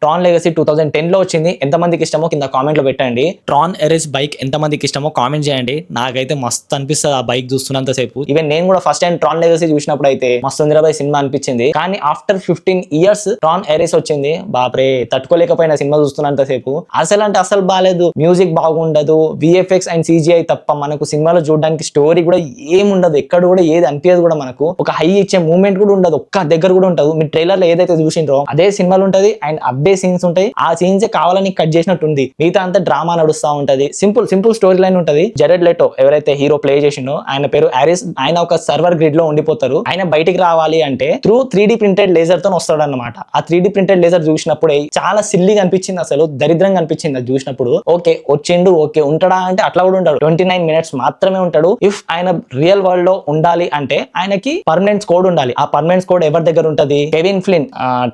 Tron legacy 2010 లో వచ్చింది. ఎంతమందికి ఇష్టమో కింద కామెంట్ లో పెట్టండి. ట్రాన్ ఎరిస్ బైక్ ఎంతమందికి ఇష్టమో కామెంట్ చేయండి. నాకైతే మస్తు అనిపిస్తుంది ఆ బైక్ చూస్తున్నంత సేపు. ఈవెన్ నేను కూడా ఫస్ట్ టైం ట్రాన్ లెగసీ చూసినప్పుడు అయితే మస్తు ఉందిరాబాయ్ సినిమా అనిపించింది. కానీ ఆఫ్టర్ 15 years ట్రాన్ ఎరిస్ వచ్చింది. బాప్రే తట్టుకోలేకపోయిన సినిమా చూస్తున్నంత సేపు. అసలు అంటే అసలు బాగాలేదు, మ్యూజిక్ బాగుండదు, విఎఫ్ఎక్స్ అండ్ సిజిఐ తప్ప మనకు సినిమాలో చూడడానికి స్టోరీ కూడా ఏముండదు. ఎక్కడ కూడా ఏది అనిపించదు కూడా, మనకు ఒక హై ఇచ్చే మూమెంట్ కూడా ఉండదు, ఒక్క దగ్గర కూడా ఉండదు. మీరు ట్రైలర్ లో ఏదైతే చూసిండ్రో అదే సినిమాలు ఉంటది అండ్ అప్డే సీన్స్ ఉంటాయి. ఆ సీన్స్ కావాలని కట్ చేసినట్టు ఉంది. మిగతా అంతా డ్రామా నడుస్తా ఉంటది. సింపుల్ స్టోరీ లైన్ ఉంటది. జెరెడ్ లెటో ఎవరైతే హీరో ప్లే చేసిండో ఆయన పేరు ఆరిస్. ఆయన ఒక సర్వర్ గ్రిడ్ లో ఉండిపోతారు. ఆయన బయటికి రావాలి అంటే త్రూ 3D ప్రింటెడ్ లేజర్ తో వస్తాడు అనమాట. ఆ 3D ప్రింటెడ్ లేజర్ చూసినప్పుడే చాలా సిల్లీగా అనిపించింది, అసలు దరిద్రంగా అనిపించింది అది చూసినప్పుడు. ఓకే వచ్చిండు, ఓకే ఉంటాడా అంటే అట్లా కూడా ఉంటాడు. 29 minutes మాత్రమే ఉంటాడు. ఇఫ్ ఆయన రియల్ వరల్డ్ లో ఉండాలి అంటే ఆయనకి పర్మనెంట్ కోడ్ ఉండాలి. ఆ పర్మనెంట్ కోడ్ ఎవరి దగ్గర ఉంటది? కెవిన్ ఫ్లిన్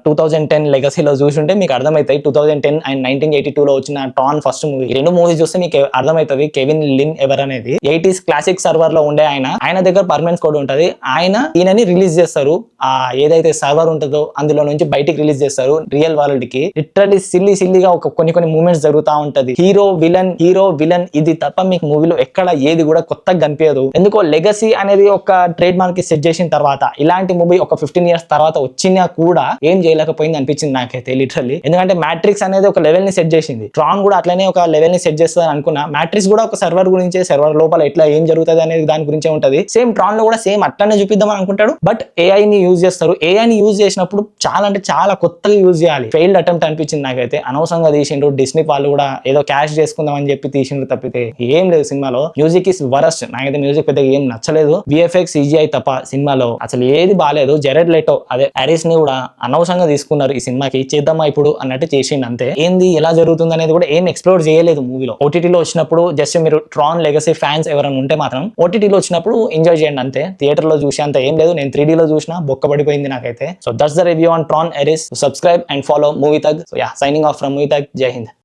2010 లెగసీలో చూసుంటే మీకు అర్థమవుతాయి. 2010 అండ్ 1982 లో వచ్చిన ట్రాన్ ఫస్ట్ మూవీ, రెండు మూవీస్ చూస్తే మీకు అర్థమవుతుంది కెవిన్ లిన్ ఎవరు అనేది. 80s క్లాసిక్ సర్వర్ లో ఉండే ఆయన దగ్గర పర్మనెంట్ కోడ్ ఉంటది. ఈయనని రిలీజ్ చేస్తారు. ఆ ఏదైతే సర్వర్ ఉంటుందో అందులో నుంచి బయటికి రిలీజ్ చేస్తారు రియల్ వరల్డ్ కి. లిటరల్లీ సిల్లీగా ఒక కొన్ని మూమెంట్స్ జరుగుతూ ఉంటది. హీరో విలన్ ఇది తప్ప మీకు మూవీలో ఎక్కడ ఏది కూడా కొత్తగా కనిపించదు. ఎందుకో లెగసీ అనేది ఒక ట్రేడ్ మార్క్ కి సెట్ చేసిన తర్వాత ఇలాంటి మూవీ ఒక 15 years తర్వాత వచ్చినా కూడా ఏం చేయలేకపోయింది అనిపించింది నాకైతే లిటరల్లీ. ఎందుకంటే మ్యాట్రిక్స్ అనేది ఒక లెవెల్ ని సెట్ చేసింది. ట్రాన్ కూడా అట్లనే ఒక లెవెల్ ని సెట్ చేస్తుంది అనుకున్నా. మ్యాట్రిక్స్ కూడా ఒక సర్వర్ గురించే, సర్వర్ లోపల ఎట్లా ఏం జరుగుతుంది అనేది దాని గురించే ఉంటది. సేమ్ ట్రాన్ లో కూడా సేమ్ అట్లనే చూపిద్దాం అనుకుంటాడు. బట్ ఏఐని యూజ్ చేస్తారు. ఏఐని యూజ్ చేసినప్పుడు చాలా అంటే చాలా కొత్తగా యూజ్ చేయాలి. ఫెయిల్డ్ అటెంప్ట్ అనిపించింది నాకైతే. అనవసరంగా తీసిండ్రు. డిస్నీ వాళ్ళు కూడా ఏదో క్యాష్ చేసుకుందాం అని చెప్పి తీసిండ్రు తప్పితే ఏం లేదు సినిమాలో. Music is worst. నాకైతే మ్యూజిక్ పెద్దగా ఏం నచ్చలేదు. విఎఫ్ఎక్స్ సిజిఐ తప్ప సినిమాలో అసలు ఏది బాగాలేదు. జెరెడ్ లెటో అదే ఆరిస్ ని కూడా అనవసరంగా తీసుకున్నారు ఈ సినిమాకి. చేద్దామా ఇప్పుడు అన్నట్టు చేసిండు అంతే. ఏంది ఎలా జరుగుతుంది అనేది కూడా ఏం ఎక్స్ప్లోర్ చేయలేదు మూవీలో. ఓటీటీలో వచ్చినప్పుడు జస్ట్ మీరు ట్రాన్ లెగసీ ఫ్యాన్స్ ఎవరైనా ఉంటే మాత్రం ఓటీటీలో వచ్చినప్పుడు ఎంజాయ్ చేయండి అంతే. థియేటర్ లో చూసే అంత ఏం లేదు. నేను 3D లో చూసినా బొక్కబడిపోయింది నాకైతే. So that's the review on Tron Ares. Subscribe and follow movie tag. So yeah, signing off from movie tag. జై హింద్.